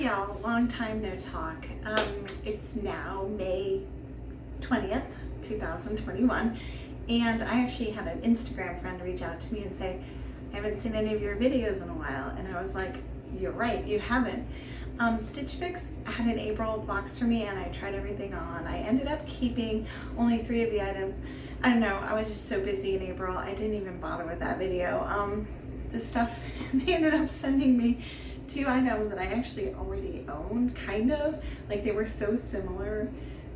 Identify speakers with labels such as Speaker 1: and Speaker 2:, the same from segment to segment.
Speaker 1: y'all, long time no talk. It's now May 20th, 2021, and I actually had an Instagram friend reach out to me and say, I haven't seen any of your videos in a while, and I was like, you're right, you haven't. Stitch Fix had an April box for me, and I tried everything on. I ended up keeping only 3 of the items. I don't know, I was just so busy in April, I didn't even bother with that video. The stuff, they ended up sending me 2 items that I actually already owned, kind of. Like, they were so similar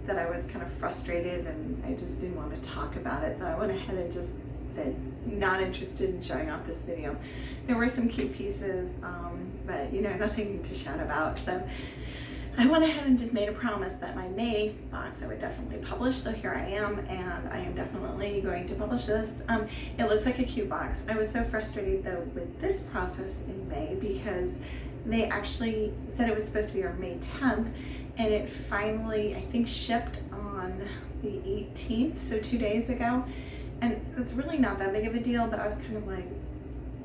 Speaker 1: that I was kind of frustrated and I just didn't want to talk about it. So I went ahead and just said, not interested in showing off this video. There were some cute pieces, but you know, nothing to shout about. So I went ahead and just made a promise that my May box I would definitely publish. So here I am, and I am definitely going to publish this. It looks like a cute box. I was so frustrated though with this process in May because they actually said it was supposed to be on May 10th, and it finally, I think, shipped on the 18th, so 2 days ago. And it's really not that big of a deal, but I was kind of like,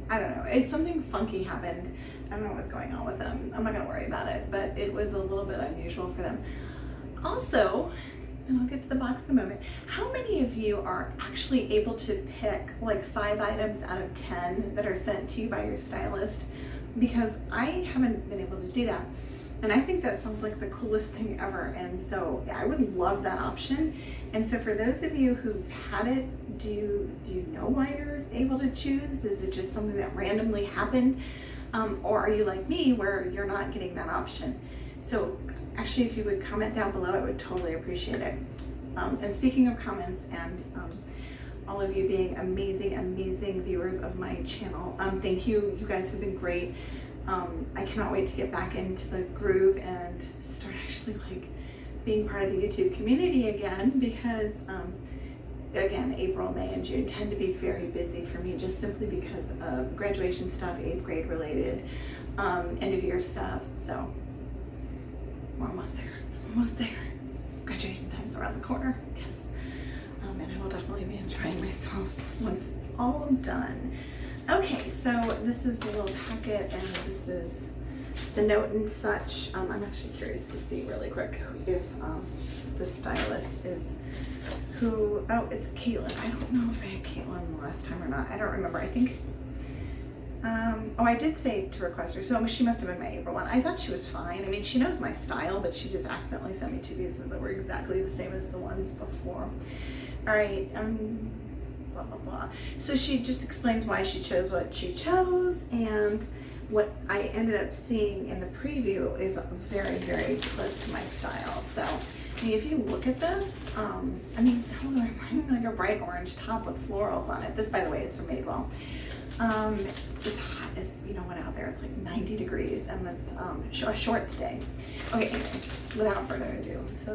Speaker 1: I don't know, something funky happened. I don't know what's going on with them. I'm not gonna worry about it, but it was a little bit unusual for them. Also, and I'll get to the box in a moment, how many of you are actually able to pick like 5 items out of 10 that are sent to you by your stylist? Because I haven't been able to do that. And I think that sounds like the coolest thing ever. And so yeah, I would love that option. And so for those of you who've had it, do you know why you're able to choose? Is it just something that randomly happened? Or are you like me where you're not getting that option? So actually, if you would comment down below, I would totally appreciate it. And speaking of comments and all of you being amazing viewers of my channel, thank you. You guys have been great. I cannot wait to get back into the groove and start actually like being part of the YouTube community again, because again, April, May, and June tend to be very busy for me just simply because of graduation stuff, 8th grade related, end of year stuff. So we're almost there. Graduation time's around the corner, yes. And I will definitely be enjoying myself once it's all done. Okay, so this is the little packet, and this is the note and such. I'm actually curious to see really quick if the stylist is who, oh, it's Caitlin. I don't know if I had Caitlin last time or not. I don't remember. I think, oh, I did say to request her, so she must have been my April one. I thought she was fine. I mean, she knows my style, but she just accidentally sent me 2 pieces that were exactly the same as the ones before. All right, blah, blah, blah. So she just explains why she chose what she chose, and what I ended up seeing in the preview is very close to my style. So, I mean, if you look at this, I mean, I'm wearing like a bright orange top with florals on it. This, by the way, is from Madewell. It's hot as, you know what, out there. It's like 90 degrees, and it's a short stay. Okay, anyway, without further ado, so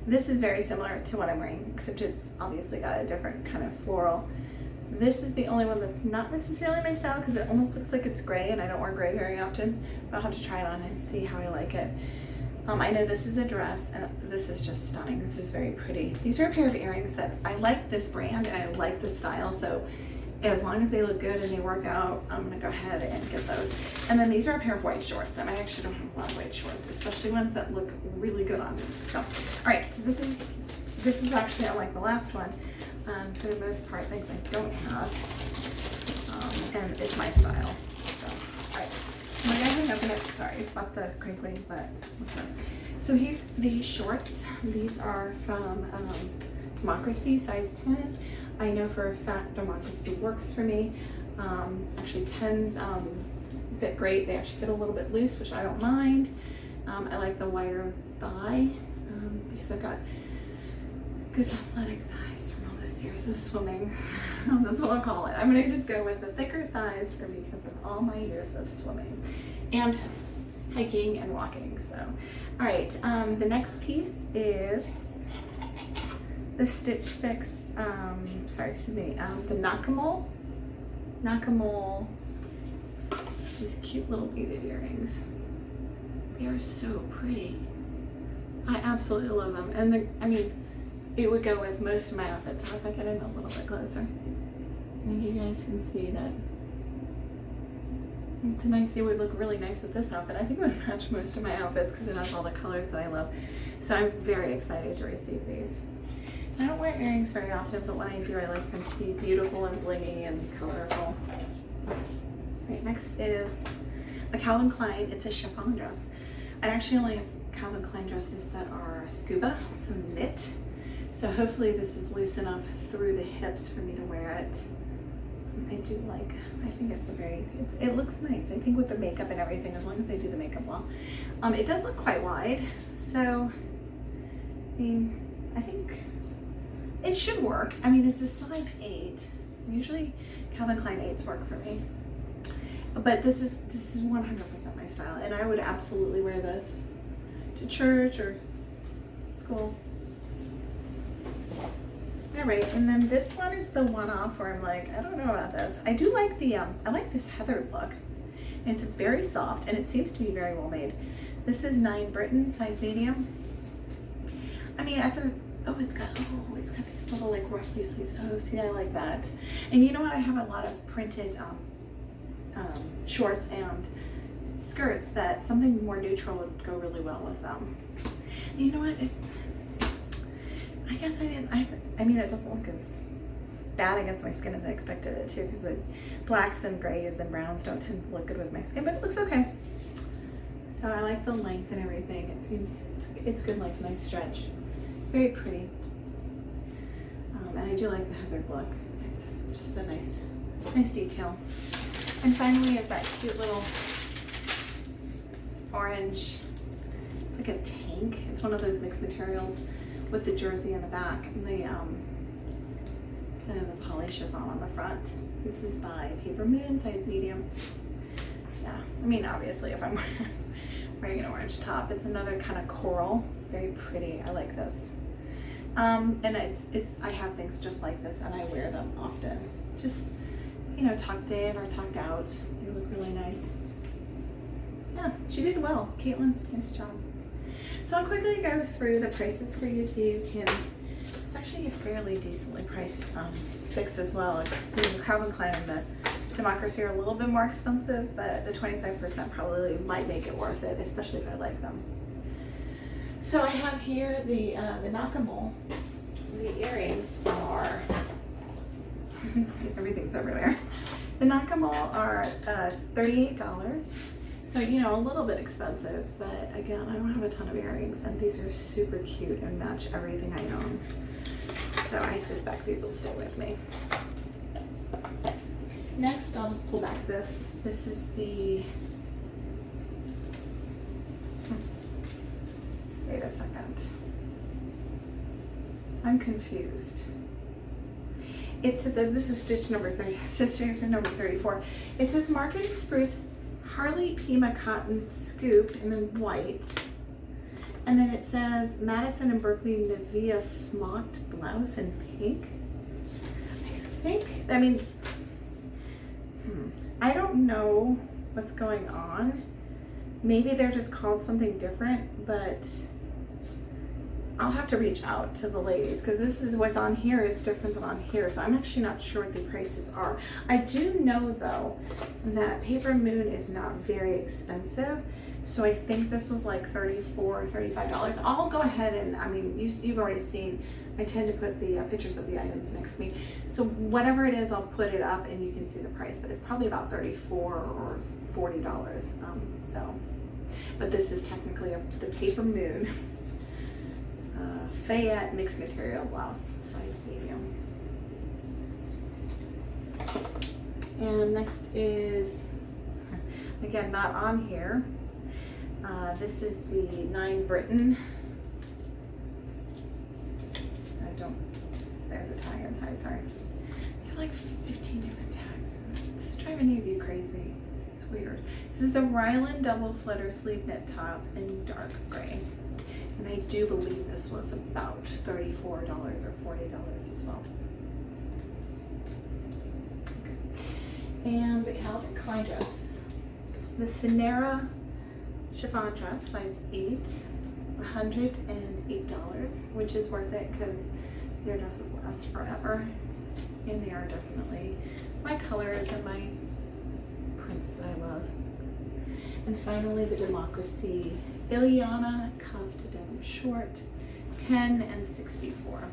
Speaker 1: this is very similar to what I'm wearing, except it's obviously got a different kind of floral. This is the only one that's not necessarily my style because it almost looks like it's gray, and I don't wear gray very often, but I'll have to try it on and see how I like it. I know this is a dress, and this is just stunning. This is very pretty. These are a pair of earrings that I like this brand and I like the style, so as long as they look good and they work out, I'm gonna go ahead and get those. And then these are a pair of white shorts, and I actually don't have a lot of white shorts, especially ones that look really good on me. So, all right, so this is actually, unlike the last one, for the most part, things I don't have, and it's my style. So, all right, I'm gonna go ahead and open it. Sorry about the crinkling, but okay. So here's these shorts. These are from Democracy, size 10. I know for a fact Democracy works for me. Actually 10s fit great. They actually fit a little bit loose, which I don't mind. I like the wider thigh because I've got good athletic thighs from all those years of swimming. That's what I'll call it. I'm gonna just go with the thicker thighs for because of all my years of swimming and hiking and walking. So, all right, the next piece is the Stitch Fix, the NAKAMOL, these cute little beaded earrings. They are so pretty. I absolutely love them. And I mean, it would go with most of my outfits. So if I get in a little bit closer, I think you guys can see that It's nice, it would look really nice with this outfit. I think it would match most of my outfits because it has all the colors that I love. So I'm very excited to receive these. I don't wear earrings very often, but when I do, I like them to be beautiful and blingy and colorful. Right, next is a Calvin Klein. It's a chiffon dress. I actually only have Calvin Klein dresses that are scuba, so knit. So hopefully this is loose enough through the hips for me to wear it. I do like, I think it's a very, it looks nice. I think with the makeup and everything, as long as they do the makeup well. It does look quite wide, so, I mean, I think it should work. I mean, it's a size 8. Usually Calvin Klein 8s work for me. But this is 100% my style, and I would absolutely wear this to church or school. All right, and then this one is the one-off where I'm like, I don't know about this. I do like the, I like this heathered look. And it's very soft, and it seems to be very well made. This is 9 BRITTON, size medium. I mean, it's got these little like ruffly sleeves. Oh, see, I like that. And you know what? I have a lot of printed shorts and skirts that something more neutral would go really well with them. And you know what? I guess I mean, it doesn't look as bad against my skin as I expected it to, because the blacks and grays and browns don't tend to look good with my skin, but it looks okay. So I like the length and everything. It seems, it's good, like nice stretch. Very pretty. And I do like the heathered look. It's just a nice detail. And finally is that cute little orange, it's like a tank. It's one of those mixed materials with the jersey in the back and the poly chiffon on the front. This is by PAPERMOON, size medium. Yeah, I mean, obviously if I'm wearing an orange top, it's another kind of coral, very pretty. I like this. And I have things just like this, and I wear them often. Just, you know, tucked in or tucked out. They look really nice. Yeah, she did well. KLEIN, nice job. So I'll quickly go through the prices for you so you can, it's actually a fairly decently priced fix as well. It's, the Calvin Klein and the Democracy are a little bit more expensive, but the 25% probably might make it worth it, especially if I like them. So I have here the NAKAMOL. The earrings are, everything's over there. The NAKAMOL are $38. So, you know, a little bit expensive, but again, I don't have a ton of earrings, and these are super cute and match everything I own. So I suspect these will stay with me. Next, I'll just pull back this. This is the, wait a second. I'm confused. It says, this is stitch number 34. It says Market Spruce Harley Pima Cotton Scoop in white. And then it says Madison and Berkeley Nevia Smocked Blouse in pink. I don't know what's going on. Maybe they're just called something different, but I'll have to reach out to the ladies, because this is what's on here is different than on here, so I'm actually not sure what the prices are. I do know though that PAPERMOON is not very expensive, so I think this was like $34 or $35. I'll go ahead and, I mean, you've already seen, I tend to put the pictures of the items next to me, so whatever it is, I'll put it up and you can see the price, but it's probably about $34 or $40. But this is technically the PAPERMOON Fayette mixed material blouse, size medium. And next is, again, not on here. This is the 9 BRITTON. There's a tag inside, sorry. They have like 15 different tags. It's driving any of you crazy. It's weird. This is the Rylan double flutter sleeve knit top in dark gray. And I do believe this was about $34 or $40 as well. Okay. And the Calvin Klein dress. The Seenara chiffon dress, size 8, $108, which is worth it because their dresses last forever. And they are definitely my colors and my print prints that I love. And finally, the Democracy Illiana cuffed denim short, 10 and 64.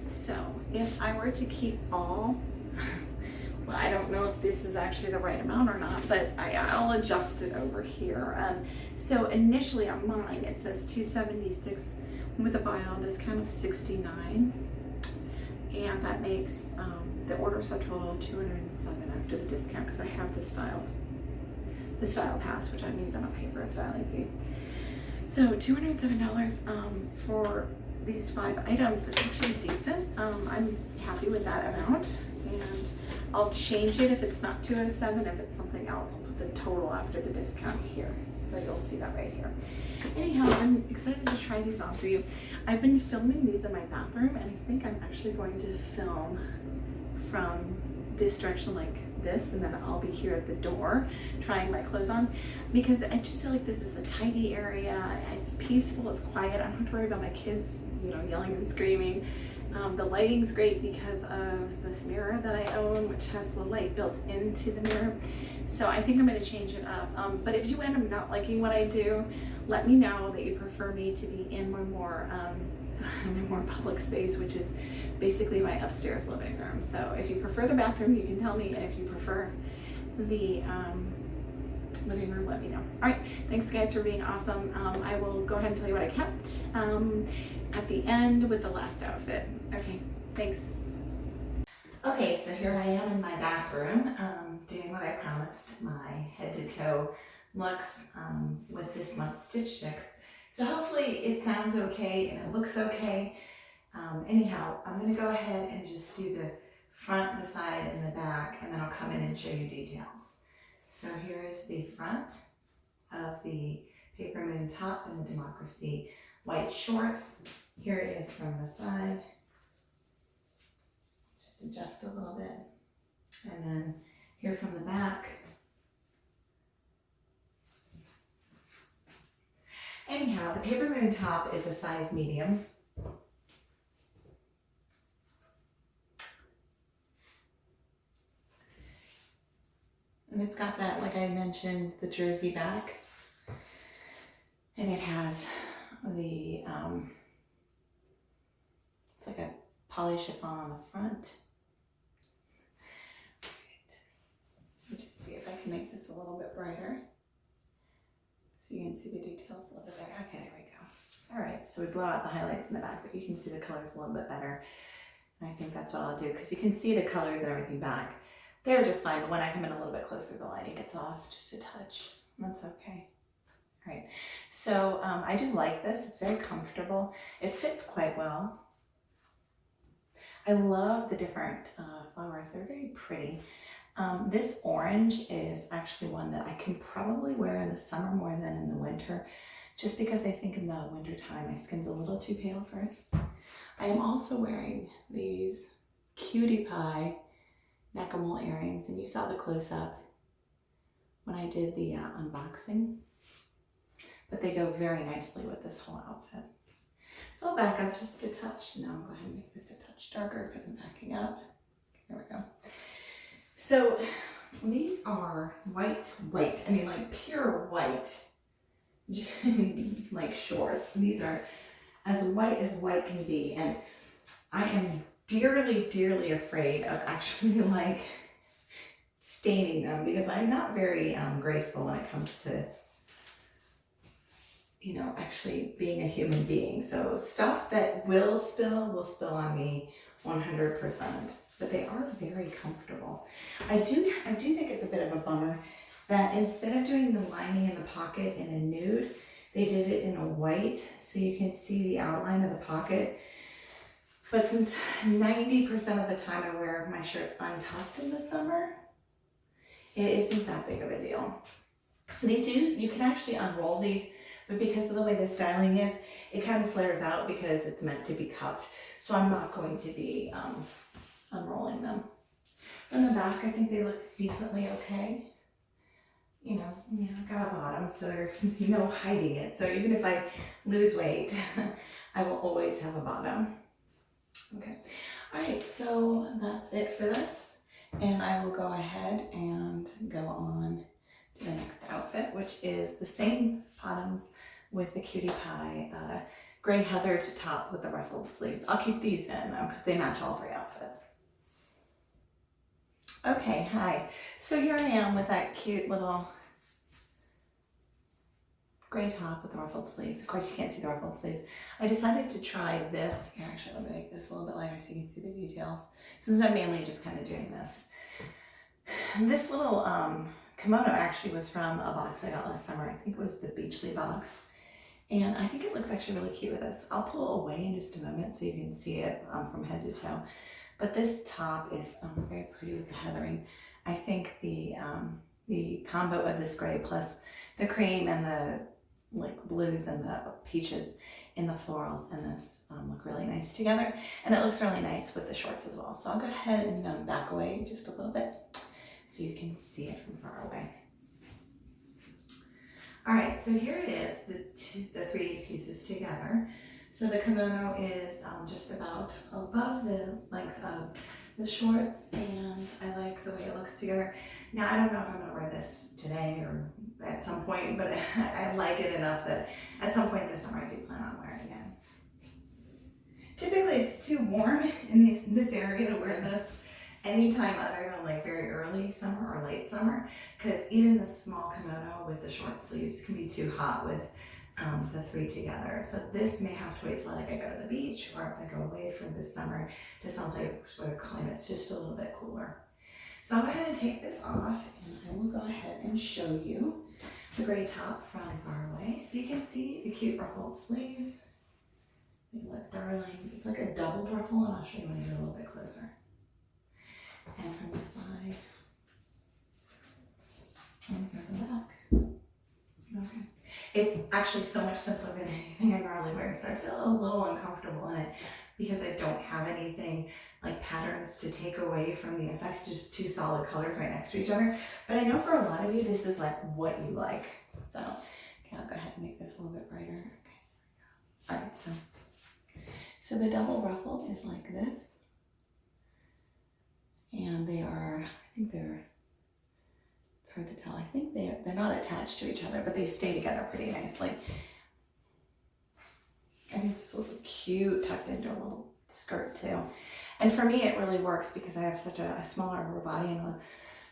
Speaker 1: So if I were to keep all, well, I don't know if this is actually the right amount or not, but I'll adjust it over here. So initially on mine, it says 276 with a buy-on discount of 69. And that makes the order subtotal 207 after the discount, because I have the style pass, which means I don't pay for a styling fee. So $207 for these 5 items is actually decent. I'm happy with that amount, and I'll change it if it's not 207. If it's something else, I'll put the total after the discount here. So you'll see that right here. Anyhow, I'm excited to try these on for you. I've been filming these in my bathroom, and I think I'm actually going to film from this direction like this, and then I'll be here at the door trying my clothes on, because I just feel like this is a tidy area. It's peaceful, it's quiet. I don't have to worry about my kids, yelling and screaming. The lighting's great because of this mirror that I own, which has the light built into the mirror. So I think I'm going to change it up. But if you end up not liking what I do, let me know that you prefer me to be in my more public space, which is basically my upstairs living room. So if you prefer the bathroom, you can tell me, and if you prefer the living room, let me know. All right, thanks guys for being awesome. I will go ahead and tell you what I kept at the end with the last outfit. Okay, thanks. Okay, so here I am in my bathroom doing what I promised, my head to toe looks with this month's Stitch Fix. So hopefully it sounds okay and it looks okay. Anyhow, I'm going to go ahead and just do the front, the side, and the back, and then I'll come in and show you details. So here is the front of the PAPERMOON top and the Democracy white shorts. Here it is from the side. Just adjust a little bit. And then here from the back. Anyhow, the PAPERMOON top is a size medium. And it's got that, like I mentioned, the jersey back. And it has the, it's like a poly chiffon on the front. Right. Let me just see if I can make this a little bit brighter, so you can see the details a little bit better. Okay, there we go. All right, so we blow out the highlights in the back, but you can see the colors a little bit better. And I think that's what I'll do, because you can see the colors and everything back. They're just fine, but when I come in a little bit closer, the lighting gets off just a touch. That's okay. All right, so I do like this. It's very comfortable. It fits quite well. I love the different flowers. They're very pretty. This orange is actually one that I can probably wear in the summer more than in the winter, just because I think in the winter time my skin's a little too pale for it. I am also wearing these cutie pie NAKAMOL earrings, and you saw the close-up when I did the unboxing, but they go very nicely with this whole outfit. So I'll back up just a touch. Now I'll go ahead and make this a touch darker because I'm backing up. There we go. So these are white, I mean like pure white, like shorts. These are as white can be, and I am dearly, dearly afraid of actually like staining them, because I'm not very graceful when it comes to, actually being a human being. So stuff that will spill on me 100%, but they are very comfortable. I do think it's a bit of a bummer that instead of doing the lining in the pocket in a nude, they did it in a white, so you can see the outline of the pocket. But since 90% of the time I wear my shirts untucked in the summer, it isn't that big of a deal. You can actually unroll these, but because of the way the styling is, it kind of flares out because it's meant to be cuffed. So I'm not going to be unrolling them. On the back, I think they look decently okay. I got a bottom, so there's no hiding it. So even if I lose weight, I will always have a bottom. Okay, all right, so that's it for this, and I will go ahead and go on to the next outfit, which is the same bottoms with the cutie pie gray heather to top with the ruffled sleeves. I'll keep these in though because they match all 3 outfits. Okay, hi. So here I am with that cute little gray top with the ruffled sleeves. Of course, you can't see the ruffled sleeves. I decided to try this. Here, actually, let me make this a little bit lighter so you can see the details, since I'm mainly just kind of doing this. This little kimono actually was from a box I got last summer. I think it was the Beachley box. And I think it looks actually really cute with this. I'll pull away in just a moment so you can see it from head to toe. But this top is very pretty with the heathering. I think the combo of this gray plus the cream and the blues and the peaches in the florals in this look really nice together. And it looks really nice with the shorts as well. So I'll go ahead and back away just a little bit so you can see it from far away. All right, so here it is, the 3 pieces together. So the kimono is just about above the length of the shorts, and I like the way it looks together. Now, I don't know if I'm gonna wear this today or at some point, but I like it enough that at some point this summer I do plan on wearing it. Typically it's too warm in this area to wear this anytime other than very early summer or late summer, because even the small kimono with the short sleeves can be too hot with the 3 together. So this may have to wait till I go to the beach, or if I go away for this summer to someplace where the climate's just a little bit cooler. So I'll go ahead and take this off, and I will go ahead and show you the gray top from far away. So you can see the cute ruffled sleeves. They look darling. It's like a double ruffle, and I'll show you when you get a little bit closer. And from the side, and from the back. Okay. It's actually so much simpler than anything I normally wear, so I feel a little uncomfortable in it because I don't have anything like patterns to take away from the effect, just 2 solid colors right next to each other. But I know for a lot of you, this is what you like. So, okay, I'll go ahead and make this a little bit brighter. Okay, all right, so the double ruffle is like this. And they are, I think it's hard to tell. I think they're not attached to each other, but they stay together pretty nicely. I think this will look cute tucked into a little skirt too. And for me, it really works because I have such a smaller upper body and a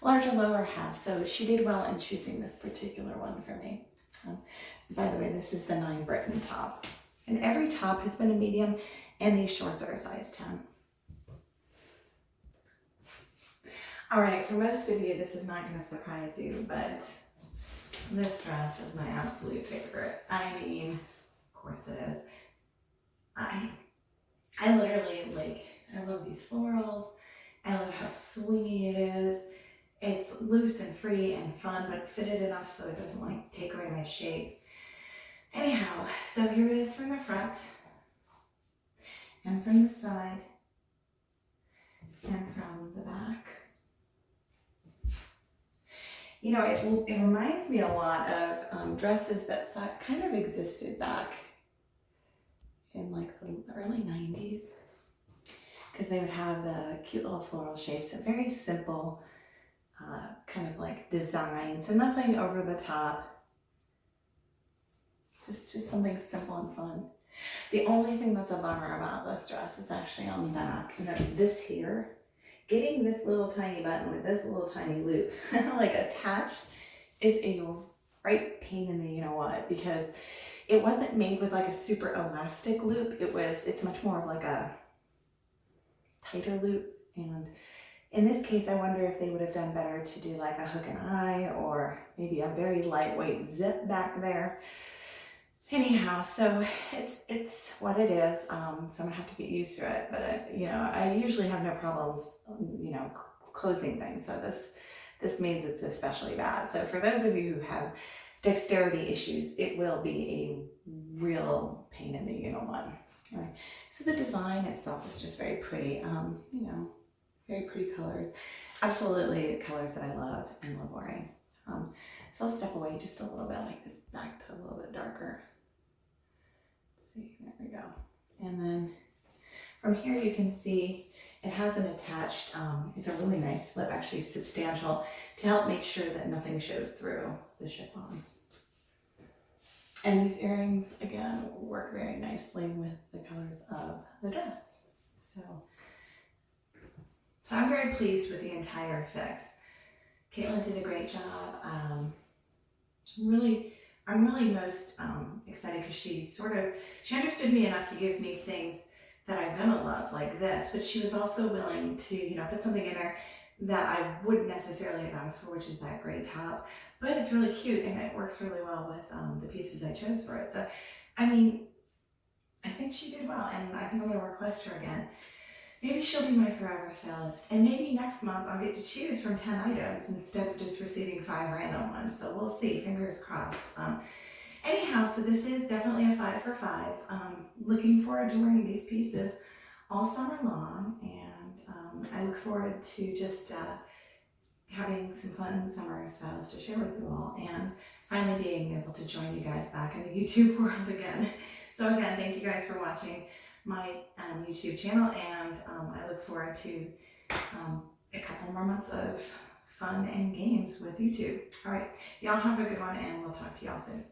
Speaker 1: larger lower half. So she did well in choosing this particular one for me. By the way, this is the 9 BRITTON top. And every top has been a medium, and these shorts are a size 10. All right, for most of you, this is not going to surprise you, but this dress is my absolute favorite. I mean, of course it is. I literally I love these florals. I love how swingy it is. It's loose and free and fun, but fitted enough so it doesn't take away my shape. Anyhow, so here it is from the front and from the side and from the back. You know, it reminds me a lot of dresses that kind of existed back in the early 90s, because they would have the cute little floral shapes and very simple kind of designs, and nothing over the top. Just something simple and fun. The only thing that's a bummer about this dress is actually on the back, and that's this here. Getting this little tiny button with this little tiny loop attached is a right pain in the you-know-what, because it wasn't made with a super elastic loop. It's much more of a tighter loop. And in this case, I wonder if they would have done better to do a hook and eye, or maybe a very lightweight zip back there. Anyhow, so it's what it is. So I'm gonna have to get used to it. But I usually have no problems, closing things. So this means it's especially bad. So for those of you who have dexterity issues, it will be a real pain in the you-know-what. All right. So the design itself is just very pretty. Very pretty colors. Absolutely colors that I love and love wearing. So I'll step away just a little bit, this back to a little bit darker. See, there we go. And then from here you can see It has an attached, it's a really nice slip, actually substantial, to help make sure that nothing shows through the chiffon. And these earrings, again, work very nicely with the colors of the dress. So I'm very pleased with the entire fix. KLEIN did a great job. I'm really most excited because she understood me enough to give me things that I'm gonna love, like this, but she was also willing to, you know, put something in there that I wouldn't necessarily have asked for, which is that gray top, but it's really cute and it works really well with the pieces I chose for it. So, I mean, I think she did well, and I think I'm gonna request her again. Maybe she'll be my forever stylist, and maybe next month I'll get to choose from 10 items instead of just receiving 5 random ones. So we'll see, fingers crossed. Anyhow, so this is definitely a 5 for 5. Looking forward to wearing these pieces all summer long, and I look forward to just having some fun summer styles to share with you all, and finally being able to join you guys back in the YouTube world again. So again, thank you guys for watching my YouTube channel, and I look forward to a couple more months of fun and games with YouTube. All right, y'all have a good one, and we'll talk to y'all soon.